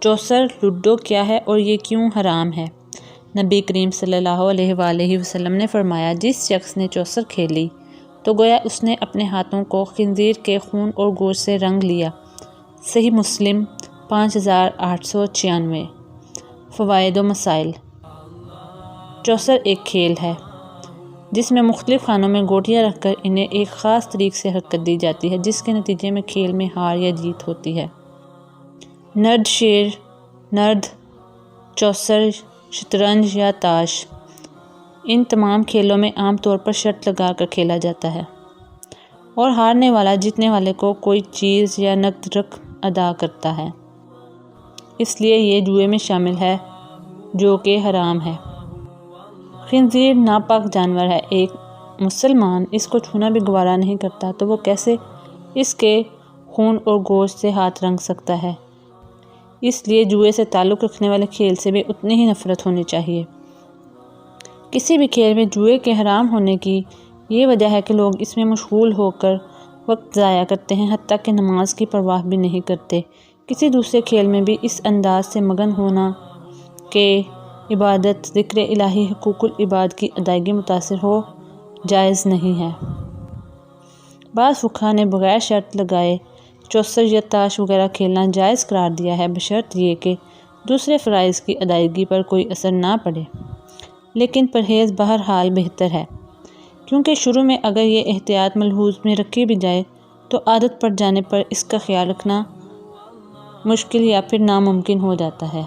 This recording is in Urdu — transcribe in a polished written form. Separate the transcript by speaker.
Speaker 1: چوسر لوڈو کیا ہے اور یہ کیوں حرام ہے؟ نبی کریم صلی اللہ علیہ وآلہ وسلم نے فرمایا، جس شخص نے چوسر کھیلی تو گویا اس نے اپنے ہاتھوں کو خنزیر کے خون اور گوشت سے رنگ لیا۔ صحیح مسلم 5896۔ فوائد و مسائل۔ چوسر ایک کھیل ہے جس میں مختلف خانوں میں گوٹیاں رکھ کر انہیں ایک خاص طریق سے حرکت دی جاتی ہے، جس کے نتیجے میں کھیل میں ہار یا جیت ہوتی ہے۔ نرد شیر، نرد، چوسر، شطرنج یا تاش، ان تمام کھیلوں میں عام طور پر شرط لگا کر کھیلا جاتا ہے اور ہارنے والا جیتنے والے کو کوئی چیز یا نقد رقم ادا کرتا ہے، اس لیے یہ جوئے میں شامل ہے جو کہ حرام ہے۔ خنزیر ناپاک جانور ہے، ایک مسلمان اس کو چھونا بھی گوارا نہیں کرتا تو وہ کیسے اس کے خون اور گوشت سے ہاتھ رنگ سکتا ہے؟ اس لیے جوئے سے تعلق رکھنے والے کھیل سے بھی اتنی ہی نفرت ہونی چاہیے۔ کسی بھی کھیل میں جوئے کے حرام ہونے کی یہ وجہ ہے کہ لوگ اس میں مشغول ہو کر وقت ضائع کرتے ہیں، حتیٰ کہ نماز کی پرواہ بھی نہیں کرتے۔ کسی دوسرے کھیل میں بھی اس انداز سے مگن ہونا کہ عبادت، ذکر الہی، حقوق العباد کی ادائیگی متاثر ہو، جائز نہیں ہے۔ بعض فقہا نے بغیر شرط لگائے چوسر یا تاش وغیرہ کھیلنا جائز قرار دیا ہے، بشرط یہ کہ دوسرے فرائض کی ادائیگی پر کوئی اثر نہ پڑے، لیکن پرہیز بہرحال بہتر ہے، کیونکہ شروع میں اگر یہ احتیاط ملحوظ میں رکھی بھی جائے تو عادت پڑ جانے پر اس کا خیال رکھنا مشکل یا پھر ناممکن ہو جاتا ہے۔